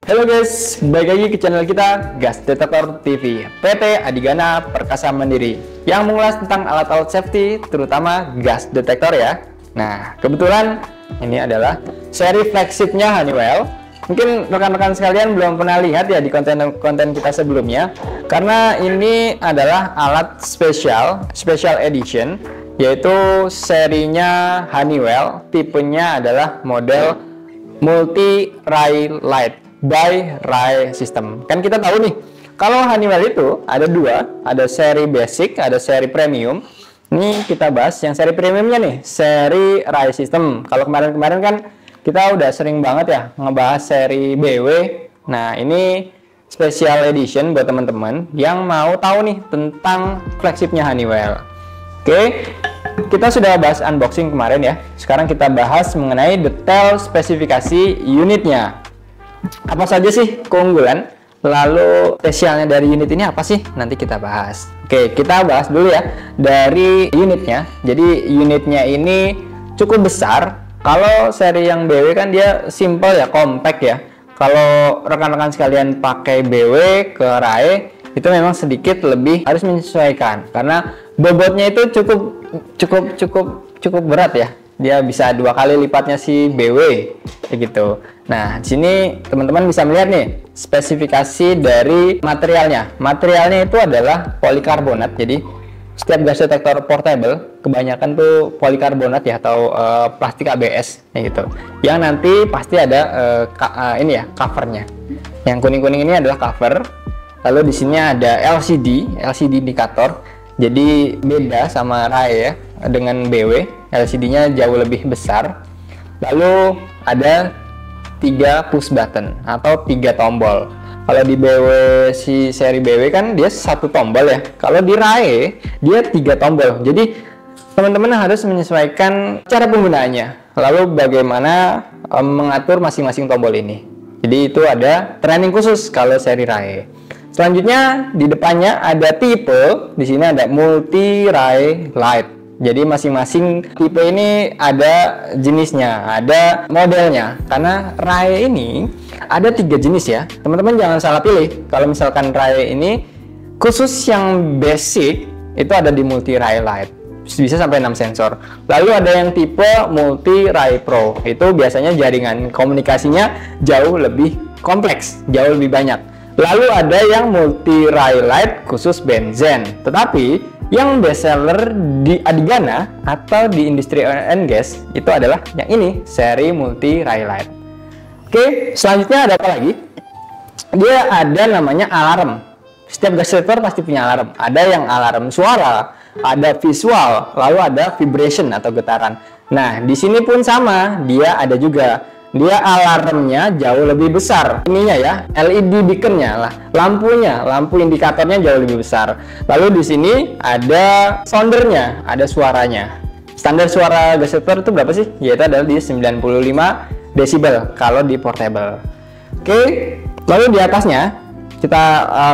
Halo guys, balik lagi ke channel kita Gas Detektor TV, PT Adigana Perkasa Mandiri, yang mengulas tentang alat-alat safety, terutama gas detektor ya. Nah, kebetulan ini adalah seri flagshipnya Honeywell. Mungkin rekan-rekan sekalian belum pernah lihat ya di konten-konten kita sebelumnya, karena ini adalah alat special edition, yaitu serinya Honeywell, tipenya adalah model multi ray light by ray system. Kan kita tahu nih, kalau Honeywell itu ada dua, ada seri basic, ada seri premium. Ini kita bahas yang seri premiumnya nih, seri ray system. Kalau kemarin-kemarin kan kita udah sering banget ya ngebahas seri BW. Nah, ini special edition buat teman-teman yang mau tahu nih tentang flagshipnya Honeywell. Oke, kita sudah bahas unboxing kemarin ya. Sekarang kita bahas mengenai detail spesifikasi unitnya. Apa saja sih keunggulan? Lalu spesialnya dari unit ini apa sih? Nanti kita bahas. Oke, kita bahas dulu ya dari unitnya. Jadi unitnya ini cukup besar. Kalau seri yang BW kan dia simple ya, compact ya. Kalau rekan-rekan sekalian pakai BW ke RAE itu memang sedikit lebih harus menyesuaikan karena bobotnya itu cukup berat ya. Dia bisa 2 kali lipatnya si BW kayak gitu. Nah, di sini teman-teman bisa melihat nih spesifikasi dari materialnya. Materialnya itu adalah polikarbonat. Jadi setiap gas detektor portable kebanyakan tuh polikarbonat ya, atau plastik ABS kayak gitu. Yang nanti pasti ada ini ya, covernya. Yang kuning-kuning ini adalah cover. Lalu di sini ada LCD indikator. Jadi beda sama RAE ya, dengan BW. LCD-nya jauh lebih besar. Lalu ada 3 push button atau 3 tombol. Kalau di BW si seri BW kan dia 1 tombol ya. Kalau di RAE dia 3 tombol. Jadi teman-teman harus menyesuaikan cara penggunaannya. Lalu bagaimana mengatur masing-masing tombol ini. Jadi itu ada training khusus kalau seri RAE. Selanjutnya di depannya ada tipe. Di sini ada multi ray light. Jadi masing-masing tipe ini ada jenisnya, ada modelnya. Karena RAE ini ada 3 jenis ya. Teman-teman jangan salah pilih. Kalau misalkan RAE ini khusus yang basic itu ada di multi ray light. Bisa sampai 6 sensor. Lalu ada yang tipe multi ray pro. Itu biasanya jaringan komunikasinya jauh lebih kompleks, jauh lebih banyak. Lalu ada yang multi ray light khusus benzen. Tetapi yang best seller di Adigana atau di industri oil and gas itu adalah yang ini, seri multi ray light. Oke, selanjutnya ada apa lagi? Dia ada namanya alarm. Setiap gas detektor pasti punya alarm. Ada yang alarm suara, ada visual, lalu ada vibration atau getaran. Nah, di sini pun sama, dia ada juga. Dia alarmnya jauh lebih besar. Ininya ya, LED beaconnya lah, lampu indikatornya jauh lebih besar. Lalu di sini ada soundernya, ada suaranya. Standar suara gas detektor itu berapa sih? Yaitu adalah di 95 desibel kalau di portable. Oke, lalu di atasnya kita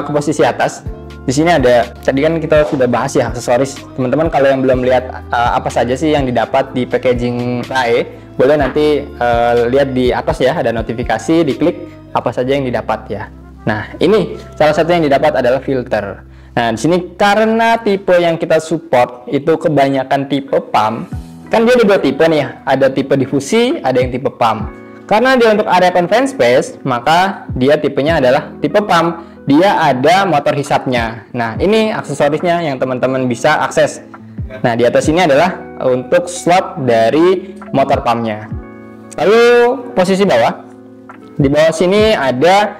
ke posisi atas. Di sini ada, tadi kan kita sudah bahas ya aksesoris. Teman-teman kalau yang belum lihat apa saja sih yang didapat di packaging RAE, boleh nanti lihat di atas ya, ada notifikasi, diklik apa saja yang didapat ya. Nah, ini salah satu yang didapat adalah filter. Nah, di sini karena tipe yang kita support itu kebanyakan tipe pump, kan dia ada 2 tipe nih ya, ada tipe difusi, ada yang tipe pump. Karena dia untuk area confined space, maka dia tipenya adalah tipe pump. Dia ada motor hisapnya. Nah, ini aksesorisnya yang teman-teman bisa akses. Nah, di atas ini adalah untuk slot dari motor pumpnya. Lalu posisi bawah, di bawah sini ada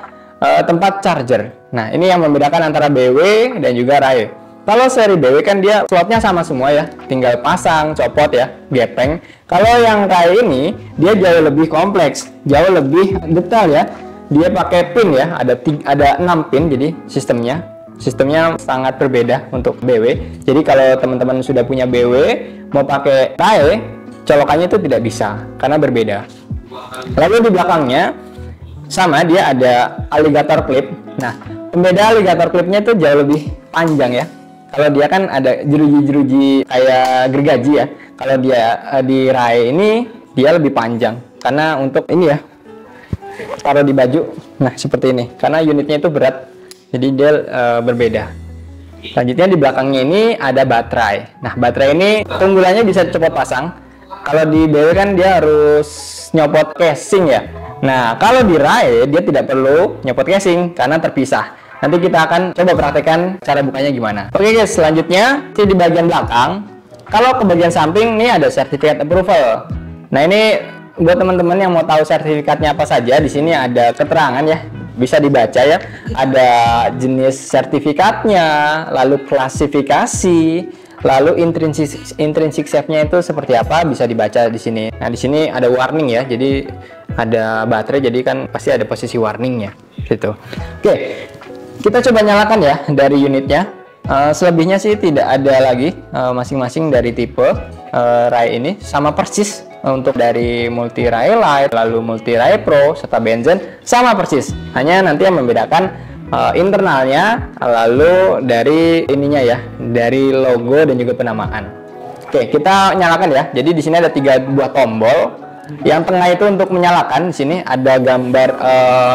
tempat charger. Nah, ini yang membedakan antara BW dan juga RAE. Kalau seri BW kan dia slotnya sama semua ya, tinggal pasang, copot ya, gepeng. Kalau yang RAE ini dia jauh lebih kompleks, jauh lebih detail ya. Dia pakai pin ya, ada 6 pin, jadi sistemnya sangat berbeda untuk BW. Jadi kalau teman-teman sudah punya BW mau pakai RAE, colokannya itu tidak bisa karena berbeda. Lalu di belakangnya sama, dia ada alligator clip. Nah, pembeda alligator clipnya itu jauh lebih panjang ya. Kalau dia kan ada jeruji-jeruji kayak gergaji ya. Kalau dia di RAE ini dia lebih panjang karena untuk ini ya, taruh di baju. Nah, seperti ini. Karena unitnya itu berat, jadi dia berbeda. Selanjutnya di belakangnya ini ada baterai. Nah, baterai ini keunggulannya bisa cepat pasang. Kalau di BW kan dia harus nyopot casing ya. Nah, kalau di RAE dia tidak perlu nyopot casing karena terpisah. Nanti kita akan coba praktekkan cara bukanya gimana. Oke guys, selanjutnya di bagian belakang. Kalau ke bagian samping nih ada sertifikat approval. Nah, ini buat teman-teman yang mau tahu sertifikatnya apa saja, di sini ada keterangan ya. Bisa dibaca ya. Ada jenis sertifikatnya, lalu klasifikasi, lalu intrinsic safety-nya itu seperti apa, bisa dibaca di sini. Nah, di sini ada warning ya. Jadi ada baterai, jadi kan pasti ada posisi warningnya gitu. Oke. Kita coba nyalakan ya dari unitnya. Selebihnya sih tidak ada lagi, masing-masing dari tipe RAE ini sama persis. Untuk dari multi RAE Lite, lalu multi RAE Pro, serta Benzen sama persis. Hanya nanti yang membedakan internalnya, lalu dari ininya ya, dari logo dan juga penamaan. Oke, kita nyalakan ya. Jadi di sini ada 3 buah tombol. Yang tengah itu untuk menyalakan. Di sini ada gambar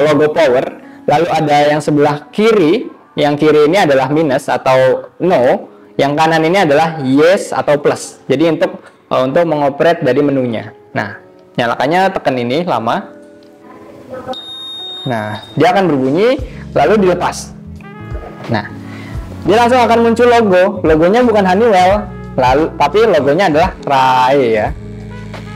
logo power. Lalu ada yang sebelah kiri, yang kiri ini adalah minus atau no, yang kanan ini adalah yes atau plus. Jadi untuk mengoperate dari menunya. Nah, nyalakannya tekan ini lama. Nah, dia akan berbunyi lalu dilepas. Nah, dia langsung akan muncul logo. Logonya bukan Honeywell, tapi logonya adalah RAE ya.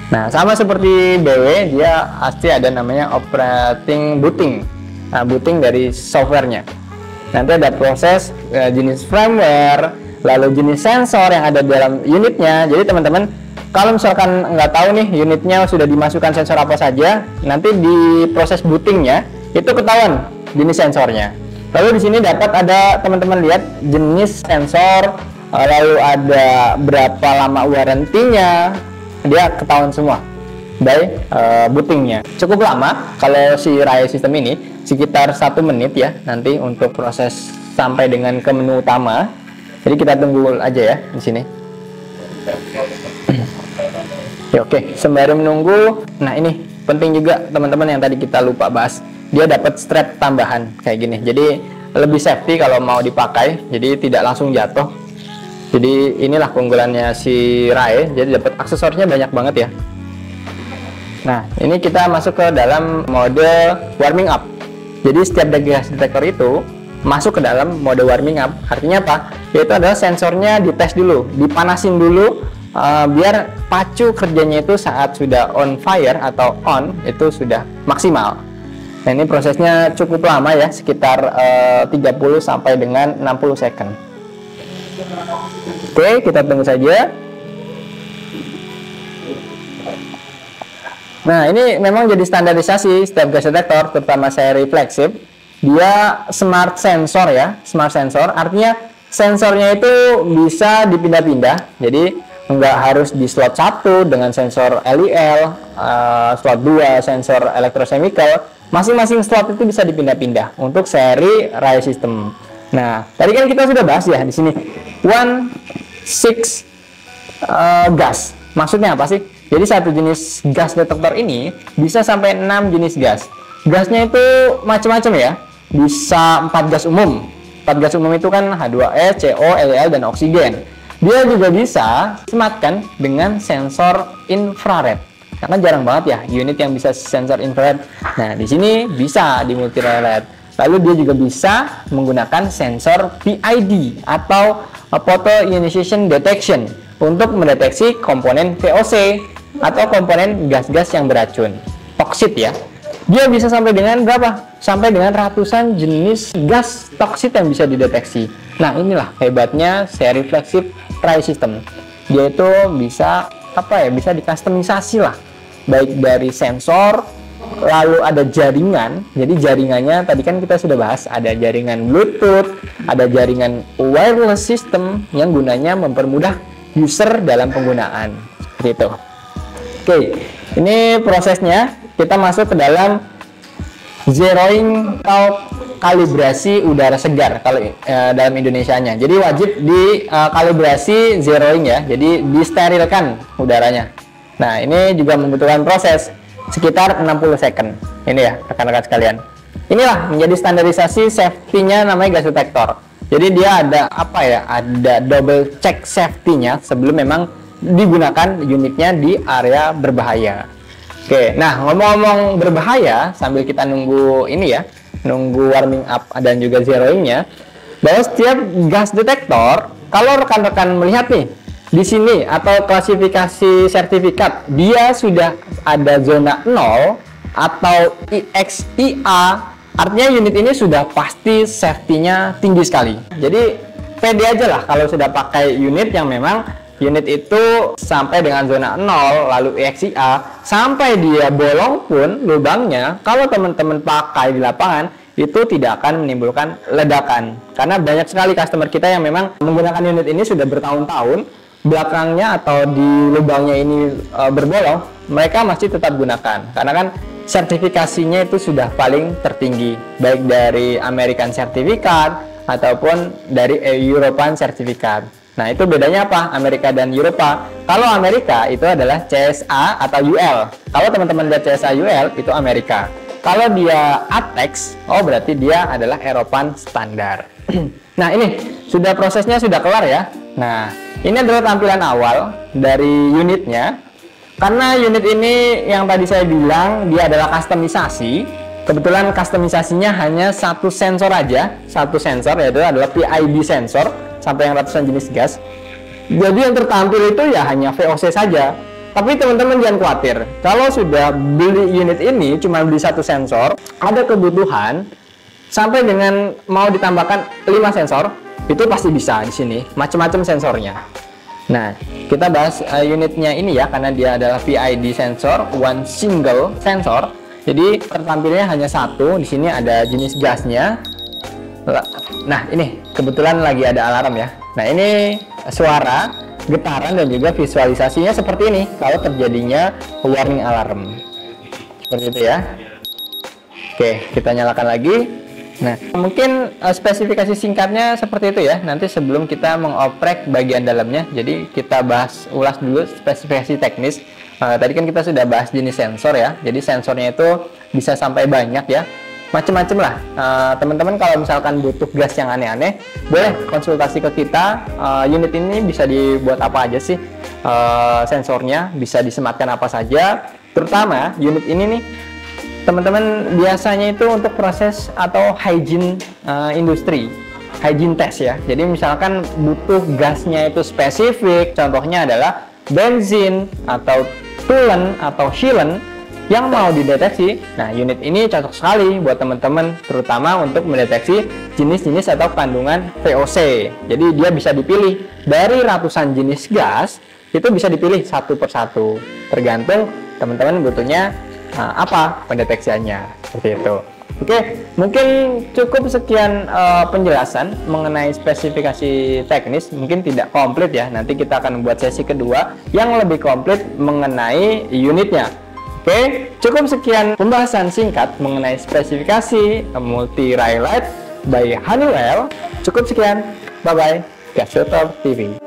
Nah, sama seperti BW, dia pasti ada namanya operating booting. Nah, booting dari softwarenya. Nanti ada proses jenis firmware, lalu jenis sensor yang ada dalam unitnya. Jadi teman-teman, kalau misalkan nggak tahu nih unitnya sudah dimasukkan sensor apa saja, nanti di proses bootingnya itu ketahuan jenis sensornya. Lalu di sini dapat ada teman-teman lihat jenis sensor, lalu ada berapa lama warantinya, dia ketahuan semua by bootingnya. Cukup lama kalau si RAE sistem ini, sekitar 1 menit ya nanti untuk proses sampai dengan ke menu utama. Jadi kita tunggu aja ya di sini. Ya, oke, sembari menunggu. Nah, ini penting juga teman-teman yang tadi kita lupa bahas. Dia dapat strap tambahan kayak gini. Jadi lebih safety kalau mau dipakai. Jadi tidak langsung jatuh. Jadi inilah keunggulannya si RAE. Jadi dapat aksesorisnya banyak banget ya. Nah, ini kita masuk ke dalam mode warming up. Jadi setiap gas detector itu masuk ke dalam mode warming up. Artinya apa? Yaitu adalah sensornya dites dulu, dipanasin dulu, biar pacu kerjanya itu saat sudah on fire atau on itu sudah maksimal. Nah, ini prosesnya cukup lama ya, sekitar 30 sampai dengan 60 second. Oke, kita tunggu saja. Nah, ini memang jadi standarisasi setiap gas detector, terutama seri flagship. Dia smart sensor ya, smart sensor. Artinya sensornya itu bisa dipindah-pindah. Jadi nggak harus di slot 1 dengan sensor LIL, slot 2 sensor electrochemical. Masing-masing slot itu bisa dipindah-pindah untuk seri RAE system. Nah, tadi kan kita sudah bahas ya di sini 1/6 gas. Maksudnya apa sih? Jadi satu jenis gas detektor ini bisa sampai 6 jenis gas. Gasnya itu macam-macam ya. Bisa 4 gas umum. 4 gas umum itu kan H2S, CO, LEL, dan oksigen. Dia juga bisa sematkan dengan sensor infrared. Karena jarang banget ya unit yang bisa sensor infrared. Nah, di sini bisa di multi LED. Lalu dia juga bisa menggunakan sensor PID atau Photo Ionization Detection untuk mendeteksi komponen VOC atau komponen gas-gas yang beracun, toksit ya. Dia bisa sampai dengan berapa? Sampai dengan ratusan jenis gas toksit yang bisa dideteksi. Nah, inilah hebatnya seri flagship RAE system. Dia itu bisa apa ya? Bisa dikustomisasi lah. Baik dari sensor, lalu ada jaringan. Jadi jaringannya tadi kan kita sudah bahas, ada jaringan Bluetooth, ada jaringan wireless system yang gunanya mempermudah user dalam penggunaan. Seperti itu. Oke, ini prosesnya. Kita masuk ke dalam zeroing atau kalibrasi udara segar kalau dalam Indonesianya. Jadi wajib di kalibrasi zeroing ya. Jadi disterilkan udaranya. Nah, ini juga membutuhkan proses sekitar 60 second. Ini ya, rekan-rekan sekalian. Inilah menjadi standarisasi safety-nya, namanya gas detector. Jadi dia ada apa ya? Ada double check safety-nya sebelum memang digunakan unitnya di area berbahaya. Oke, nah ngomong-ngomong berbahaya, sambil kita nunggu ini ya, nunggu warming up dan juga zeroingnya, bahwa setiap gas detektor, kalau rekan-rekan melihat nih di sini atau klasifikasi sertifikat, dia sudah ada zona 0 atau EXIA. Artinya unit ini sudah pasti safety-nya tinggi sekali. Jadi pede aja lah kalau sudah pakai unit yang memang unit itu sampai dengan zona 0 lalu EXIA, sampai dia bolong pun lubangnya, kalau teman-teman pakai di lapangan itu tidak akan menimbulkan ledakan. Karena banyak sekali customer kita yang memang menggunakan unit ini sudah bertahun-tahun, belakangnya atau di lubangnya ini berbolong, mereka masih tetap gunakan. Karena kan sertifikasinya itu sudah paling tertinggi, baik dari American Certificate ataupun dari European Certificate. Nah, itu bedanya apa? Amerika dan Eropa. Kalau Amerika itu adalah CSA atau UL. Kalau teman-teman lihat CSA UL itu Amerika. Kalau dia ATEX, oh berarti dia adalah Eropan standar. Nah, ini sudah prosesnya sudah kelar ya. Nah, ini adalah tampilan awal dari unitnya. Karena unit ini yang tadi saya bilang dia adalah customisasi. Kebetulan customisasinya hanya satu sensor aja, satu sensor, yaitu adalah PID sensor sampai yang ratusan jenis gas. Jadi yang tertampil itu ya hanya VOC saja. Tapi teman-teman jangan khawatir, kalau sudah beli unit ini cuma beli satu sensor, ada kebutuhan sampai dengan mau ditambahkan 5 sensor, itu pasti bisa di sini, macam-macam sensornya. Nah, kita bahas unitnya ini ya, karena dia adalah PID sensor, one single sensor. Jadi tertampilnya hanya satu. Di sini ada jenis gasnya. Nah, ini kebetulan lagi ada alarm ya. Nah, ini suara, getaran dan juga visualisasinya seperti ini kalau terjadinya warning alarm. Seperti itu ya. Oke, kita nyalakan lagi. Nah, mungkin spesifikasi singkatnya seperti itu ya. Nanti sebelum kita mengoprek bagian dalamnya, jadi kita bahas ulas dulu spesifikasi teknis. Tadi kan kita sudah bahas jenis sensor ya. Jadi sensornya itu bisa sampai banyak ya. Macam-macam lah. Teman-teman kalau misalkan butuh gas yang aneh-aneh, boleh konsultasi ke kita. Unit ini bisa dibuat apa aja sih? Sensornya bisa disematkan apa saja. Terutama unit ini nih, teman-teman biasanya itu untuk proses atau hygiene industri, hygiene test ya. Jadi misalkan butuh gasnya itu spesifik, contohnya adalah bensin atau tulen atau Shilen yang mau dideteksi. Nah, unit ini cocok sekali buat teman-teman, terutama untuk mendeteksi jenis-jenis atau kandungan VOC. Jadi dia bisa dipilih dari ratusan jenis gas, itu bisa dipilih satu persatu, tergantung teman-teman butuhnya apa pendeteksiannya, seperti itu. Oke, mungkin cukup sekian penjelasan mengenai spesifikasi teknis. Mungkin tidak komplit ya, nanti kita akan membuat sesi kedua yang lebih komplit mengenai unitnya. Oke, cukup sekian pembahasan singkat mengenai spesifikasi multi Raylight by Honeywell. Cukup sekian, bye-bye, Gas Filter TV.